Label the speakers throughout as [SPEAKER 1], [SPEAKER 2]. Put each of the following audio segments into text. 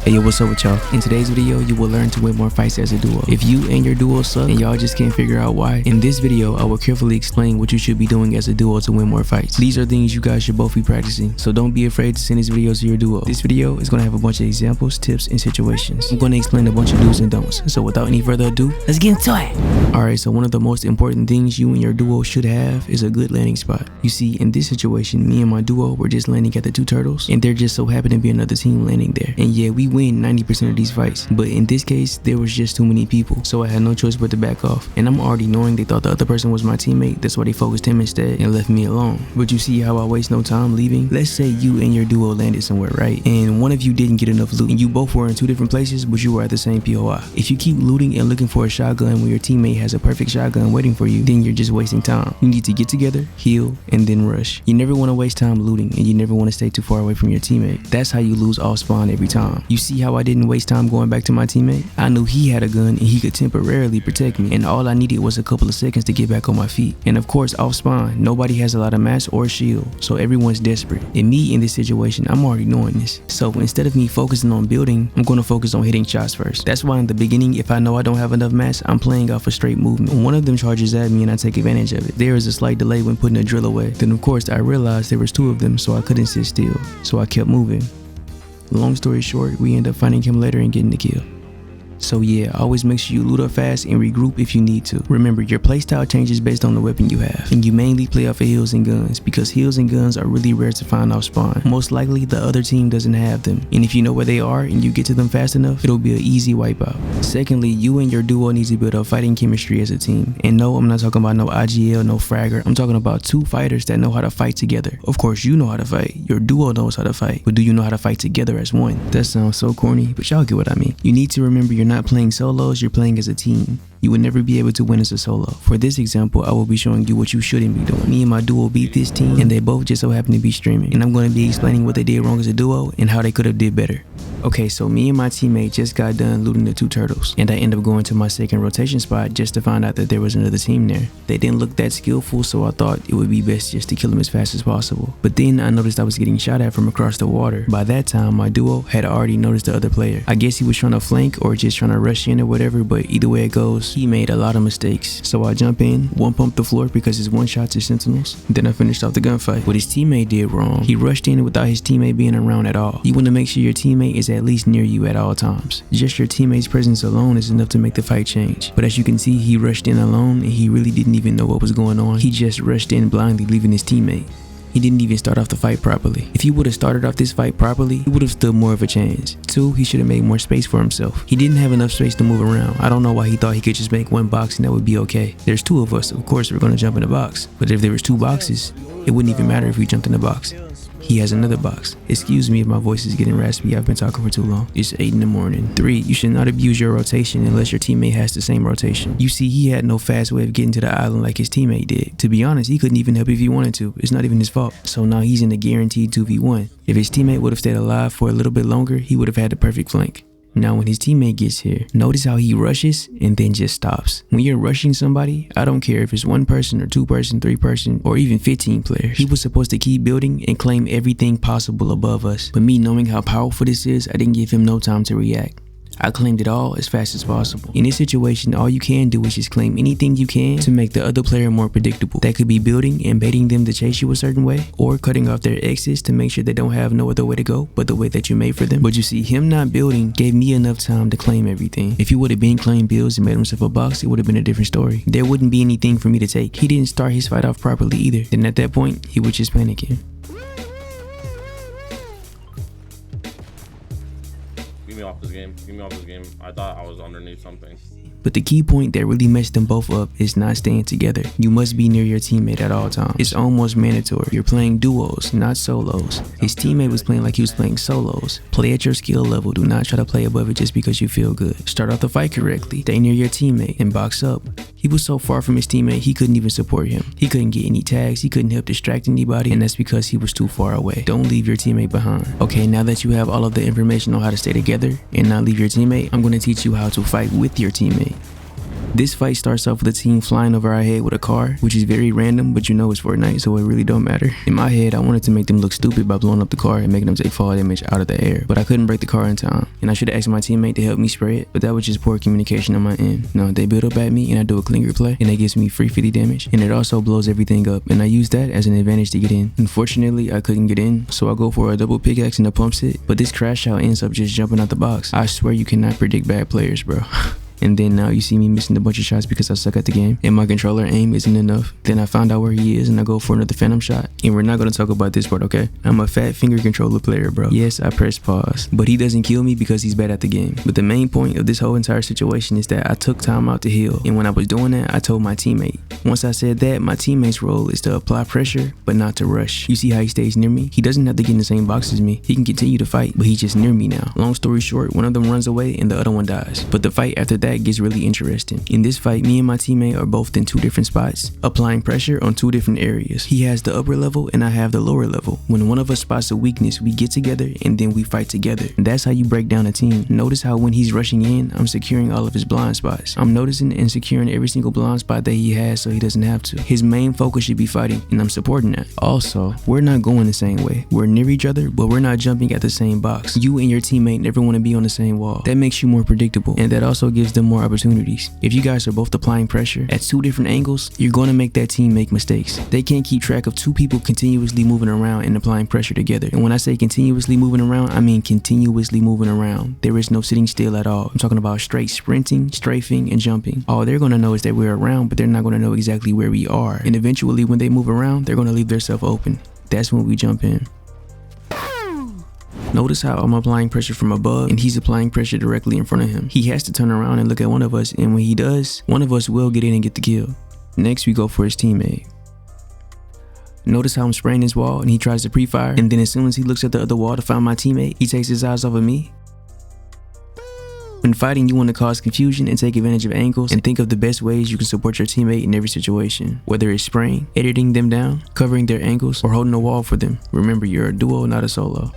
[SPEAKER 1] Hey yo, what's up with y'all? In today's video, you will learn to win more fights as a duo. If you and your duo suck and y'all just can't figure out why, in this video, I will carefully explain what you should be doing as a duo to win more fights. These are things you guys should both be practicing, so don't be afraid to send this video to your duo. This video is going to have a bunch of examples, tips, and situations. I'm going to explain a bunch of do's and don'ts, so without any further ado, let's get into it! Alright, so one of the most important things you and your duo should have is a good landing spot. You see, in this situation, me and my duo were just landing at the two turtles, and there just so happened to be another team landing there. And yeah, we win 90% of these fights, but in this case there was just too many people, so I had no choice but to back off. And I'm already knowing they thought the other person was my teammate, that's why they focused him instead and left me alone. But you see how I waste no time leaving? Let's say you and your duo landed somewhere, right? And one of you didn't get enough loot, and you both were in two different places, but you were at the same POI. If you keep looting and looking for a shotgun when your teammate has a perfect shotgun waiting for you, then you're just wasting time. You need to get together, heal, and then rush. You never want to waste time looting, and you never want to stay too far away from your teammate. That's how you lose off spawn every time. You see how I didn't waste time going back to my teammate? I knew he had a gun and he could temporarily protect me, and all I needed was a couple of seconds to get back on my feet. And of course, off spawn, nobody has a lot of mats or shield, so everyone's desperate. And me in this situation, I'm already knowing this. So instead of me focusing on building, I'm going to focus on hitting shots first. That's why in the beginning, if I know I don't have enough mats, I'm playing off a straight movement. One of them charges at me and I take advantage of it. There is a slight delay when putting a drill away. Then of course, I realized there was two of them, so I couldn't sit still. So I kept moving. Long story short, we end up finding him later and getting the kill. So yeah, always make sure you loot up fast and regroup if you need to. Remember, your playstyle changes based on the weapon you have, and you mainly play off of heals and guns because heals and guns are really rare to find off spawn. Most likely the other team doesn't have them, and if you know where they are and you get to them fast enough, it'll be an easy wipeout. Secondly, you and your duo need to build up fighting chemistry as a team. And no, I'm not talking about no IGL, no fragger. I'm talking about two fighters that know how to fight together. Of course, you know how to fight, your duo knows how to fight, but do you know how to fight together as one? That sounds so corny, but y'all get what I mean. You need to remember you're not playing solos, you're playing as a team. You would never be able to win as a solo. For this example, I will be showing you what you shouldn't be doing. Me and my duo beat this team, and they both just so happen to be streaming. And I'm going to be explaining what they did wrong as a duo and how they could have did better. Okay, so me and my teammate just got done looting the two turtles, and I ended up going to my second rotation spot just to find out that there was another team there. They didn't look that skillful, so I thought it would be best just to kill them as fast as possible. But then I noticed I was getting shot at from across the water. By that time, my duo had already noticed the other player. I guess he was trying to flank or just trying to rush in or whatever, but either way it goes, he made a lot of mistakes. So I jump in, one pump the floor because his one shot to sentinels. Then I finished off the gunfight. What his teammate did wrong, he rushed in without his teammate being around at all. You want to make sure your teammate is at least near you at all times. Just your teammate's presence alone is enough to make the fight change. But as you can see, he rushed in alone and he really didn't even know what was going on. He just rushed in blindly, leaving his teammate. He didn't even start off the fight properly. If he would have started off this fight properly, he would have stood more of a chance. 2, he should have made more space for himself. He didn't have enough space to move around. I don't know why he thought he could just make one box and that would be okay. There's two of us, of course we're gonna jump in a box. But if there was two boxes, it wouldn't even matter if we jumped in a box. He has another box. Excuse me if my voice is getting raspy, I've been talking for too long. It's 8 in the morning. 3, you should not abuse your rotation unless your teammate has the same rotation. You see, he had no fast way of getting to the island like his teammate did. To be honest, he couldn't even help if he wanted to. It's not even his fault. So now he's in a guaranteed 2v1. If his teammate would have stayed alive for a little bit longer, he would have had the perfect flank. Now when his teammate gets here, notice how he rushes and then just stops. When you're rushing somebody, I don't care if it's one person or two person, 3 person, or even 15 players. He was supposed to keep building and claim everything possible above us. But me knowing how powerful this is, I didn't give him no time to react. I claimed it all as fast as possible. In this situation, all you can do is just claim anything you can to make the other player more predictable. That could be building and baiting them to chase you a certain way, or cutting off their exits to make sure they don't have no other way to go but the way that you made for them. But you see, him not building gave me enough time to claim everything. If he would have been claiming builds and made himself a box, it would have been a different story. There wouldn't be anything for me to take. He didn't start his fight off properly either. Then at that point, he was just panicking.
[SPEAKER 2] Get me off this game. Get me off this game. I thought I was underneath something.
[SPEAKER 1] But the key point that really messed them both up is not staying together. You must be near your teammate at all times. It's almost mandatory. You're playing duos, not solos. His teammate was playing like he was playing solos. Play at your skill level. Do not try to play above it just because you feel good. Start off the fight correctly. Stay near your teammate and box up. He was so far from his teammate, he couldn't even support him. He couldn't get any tags, he couldn't help distract anybody, and that's because he was too far away. Don't leave your teammate behind. Okay, now that you have all of the information on how to stay together and not leave your teammate, I'm going to teach you how to fight with your teammate. This fight starts off with a team flying over our head with a car, which is very random, but you know it's Fortnite, so it really don't matter. In my head, I wanted to make them look stupid by blowing up the car and making them take fall damage out of the air, but I couldn't break the car in time, and I should have asked my teammate to help me spray it, but that was just poor communication on my end. No, they build up at me and I do a clinger play, and that gives me free 50 damage, and it also blows everything up, and I use that as an advantage to get in. Unfortunately, I couldn't get in, so I go for a double pickaxe and a pump sit, but this crash out ends up just jumping out the box. I swear you cannot predict bad players, bro. And then now you see me missing a bunch of shots because I suck at the game and my controller aim isn't enough. Then I found out where he is and I go for another phantom shot. And we're not going to talk about this part, okay? I'm a fat finger controller player, bro. Yes, I press pause, but he doesn't kill me because he's bad at the game. But the main point of this whole entire situation is that I took time out to heal, and when I was doing that, I told my teammate. Once I said that, my teammate's role is to apply pressure but not to rush. You see how he stays near me? He doesn't have to get in the same box as me. He can continue to fight, but he's just near me now. Long story short, one of them runs away and the other one dies. But the fight after that gets really interesting. In this fight, me and my teammate are both in two different spots, applying pressure on two different areas. He has the upper level and I have the lower level. When one of us spots a weakness, we get together and then we fight together. And that's how you break down a team. Notice how when he's rushing in, I'm securing all of his blind spots. I'm noticing and securing every single blind spot that he has so he doesn't have to. His main focus should be fighting, and I'm supporting that. Also, we're not going the same way. We're near each other, but we're not jumping at the same box. You and your teammate never want to be on the same wall. That makes you more predictable, and that also gives them more opportunities. If you guys are both applying pressure at two different angles, you're going to make that team make mistakes. They can't keep track of two people continuously moving around and applying pressure together. And when I say continuously moving around, I mean continuously moving around. There is no sitting still at all. I'm talking about straight sprinting, strafing, and jumping. All they're going to know is that we're around, but they're not going to know exactly where we are. And eventually when they move around, they're going to leave themselves open. That's when we jump in. Notice how I'm applying pressure from above and he's applying pressure directly in front of him. He has to turn around and look at one of us, and when he does, one of us will get in and get the kill. Next we go for his teammate. Notice how I'm spraying his wall and he tries to pre-fire, and then as soon as he looks at the other wall to find my teammate, he takes his eyes off of me. When fighting, you want to cause confusion and take advantage of angles and think of the best ways you can support your teammate in every situation. Whether it's spraying, editing them down, covering their angles, or holding a wall for them. Remember, you're a duo, not a solo.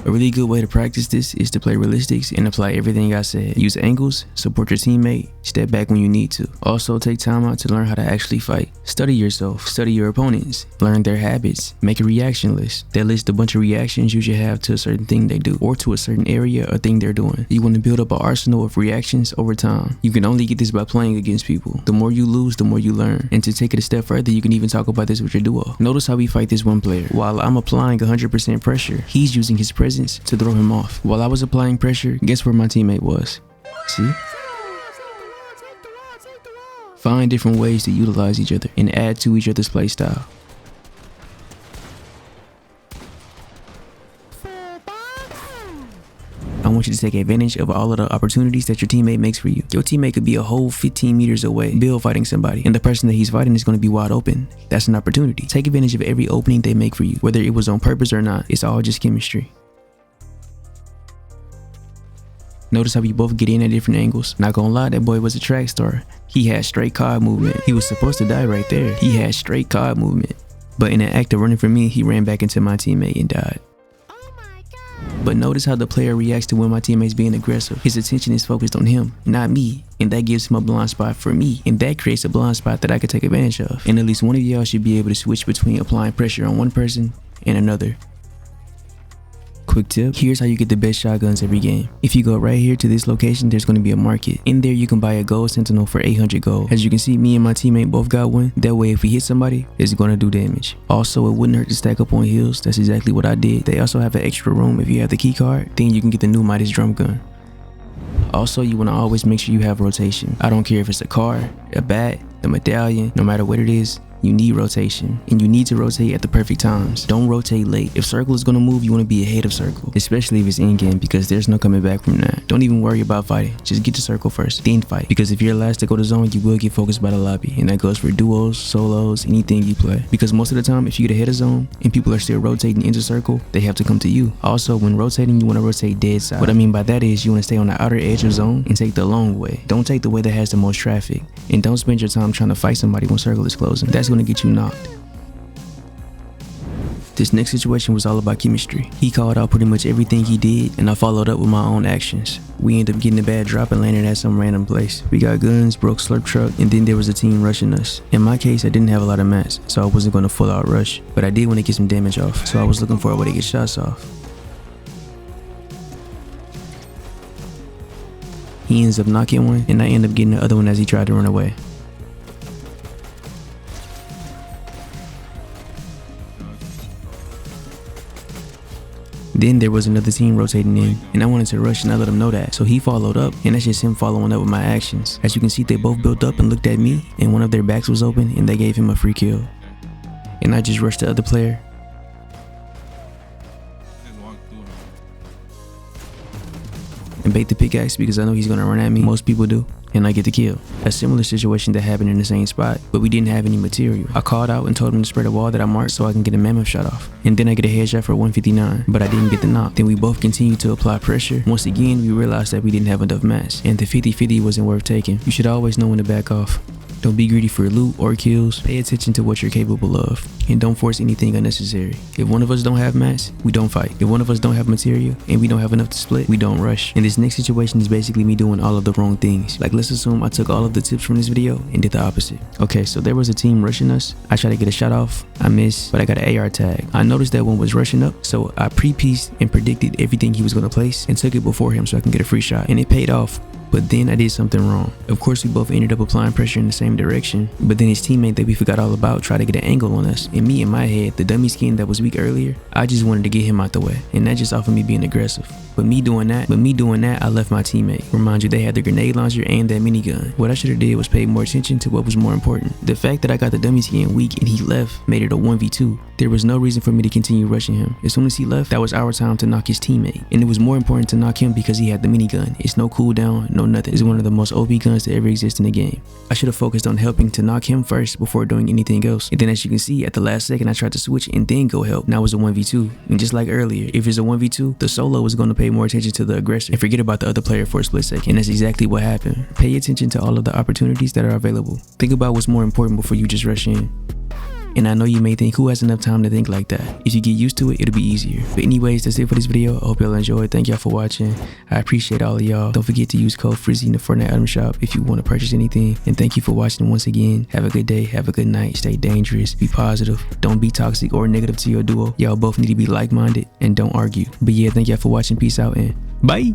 [SPEAKER 1] A really good way to practice this is to play realistics and apply everything I said. Use angles, support your teammate, step back when you need to. Also take time out to learn how to actually fight. Study yourself, study your opponents, learn their habits, make a reaction list. That lists a bunch of reactions you should have to a certain thing they do or to a certain area or thing they're doing. You want to build up an arsenal of reactions over time. You can only get this by playing against people. The more you lose, the more you learn. And to take it a step further, you can even talk about this with your duo. Notice how we fight this one player. While I'm applying 100% pressure, he's using his presence to throw him off. While I was applying pressure, guess where my teammate was? See? Find different ways to utilize each other and add to each other's playstyle. I want you to take advantage of all of the opportunities that your teammate makes for you. Your teammate could be a whole 15 meters away, build fighting somebody, and the person that he's fighting is going to be wide open. That's an opportunity. Take advantage of every opening they make for you, whether it was on purpose or not. It's all just chemistry. Notice how we both get in at different angles. Not gonna lie, that boy was a track star. He had straight cod movement. He was supposed to die right there. He had straight cod movement. But in an act of running for me, he ran back into my teammate and died. But notice how the player reacts to when my teammate's being aggressive. His attention is focused on him, not me. And that gives him a blind spot for me. And that creates a blind spot that I could take advantage of. And at least one of y'all should be able to switch between applying pressure on one person and another. Quick tip, here's how you get the best shotguns every game. If you go right here to this location, there's going to be a market. In there you can buy a gold sentinel for 800 gold. As you can see, me and my teammate both got one. That way if we hit somebody, it's going to do damage. Also, it wouldn't hurt to stack up on heals. That's exactly what I did. They also have an extra room if you have the key card. Then you can get the new Midas drum gun. Also, you want to always make sure you have rotation. I don't care if it's a car, a bat, a medallion, no matter what it is. You need rotation, and you need to rotate at the perfect times. Don't rotate late. If circle is gonna move, you wanna be ahead of circle, especially if it's in game, because there's no coming back from that. Don't even worry about fighting. Just get to circle first, then fight. Because if you're last to go to zone, you will get focused by the lobby, and that goes for duos, solos, anything you play. Because most of the time, if you get ahead of zone and people are still rotating into circle, they have to come to you. Also, when rotating, you wanna rotate dead side. What I mean by that is you wanna stay on the outer edge of zone and take the long way. Don't take the way that has the most traffic, and don't spend your time trying to fight somebody when circle is closing. That's gonna get you knocked. This next situation was all about chemistry. He called out pretty much everything he did, and I followed up with my own actions. We ended up getting a bad drop and landed at some random place. We got guns, broke slurp truck, and then there was a team rushing us. In my case, I didn't have a lot of mats, so I wasn't going to full out rush, but I did want to get some damage off, so I was looking for a way to get shots off. He ends up knocking one, and I end up getting the other one as he tried to run away. Then there was another team rotating in, and I wanted to rush and I let him know that. So he followed up, and that's just him following up with my actions. As you can see, they both built up and looked at me, and one of their backs was open, and they gave him a free kill. And I just rushed the other player. And bait the pickaxe because I know he's gonna run at me. Most people do. And I get the kill. A similar situation that happened in the same spot, but we didn't have any material. I called out and told him to spread a wall that I marked so I can get a mammoth shot off. And then I get a headshot for 159, but I didn't get the knock. Then we both continued to apply pressure. Once again, we realized that we didn't have enough mats, and the 50-50 wasn't worth taking. You should always know when to back off. Don't be greedy for loot or kills. Pay attention to what you're capable of, and don't force anything unnecessary. If one of us don't have mats, we don't fight. If one of us don't have material and we don't have enough to split, we don't rush. And this next situation is basically me doing all of the wrong things. Like, let's assume I took all of the tips from this video and did the opposite. Okay, so there was a team rushing us. I tried to get a shot off. I missed, but I got an AR tag. I noticed that one was rushing up, so I pre-pieced and predicted everything he was gonna place and took it before him so I can get a free shot. And it paid off. But then I did something wrong. Of course, we both ended up applying pressure in the same direction, but then his teammate that we forgot all about tried to get an angle on us, and me in my head, the dummy skin that was weak earlier, I just wanted to get him out the way, and that just offered me being aggressive. But me doing that, I left my teammate. Remind you, they had the grenade launcher and that minigun. What I should have did was pay more attention to what was more important. The fact that I got the dummy skin weak and he left made it a 1v2. There was no reason for me to continue rushing him. As soon as he left, that was our time to knock his teammate. And it was more important to knock him because he had the minigun. It's no cooldown, no nothing. It's one of the most OP guns to ever exist in the game. I should have focused on helping to knock him first before doing anything else. And then as you can see, at the last second I tried to switch and then go help. Now it's a 1v2. And just like earlier, if it's a 1v2, the solo is going to pay more attention to the aggressor and forget about the other player for a split second. And that's exactly what happened. Pay attention to all of the opportunities that are available. Think about what's more important before you just rush in. And I know you may think, who has enough time to think like that? If you get used to it, it'll be easier. But anyways, that's it for this video. I hope y'all enjoyed. Thank y'all for watching. I appreciate all of y'all. Don't forget to use code Frizzy in the Fortnite item shop if you want to purchase anything. And thank you for watching once again. Have a good day. Have a good night. Stay dangerous. Be positive. Don't be toxic or negative to your duo. Y'all both need to be like-minded and don't argue. But yeah, thank y'all for watching. Peace out and bye.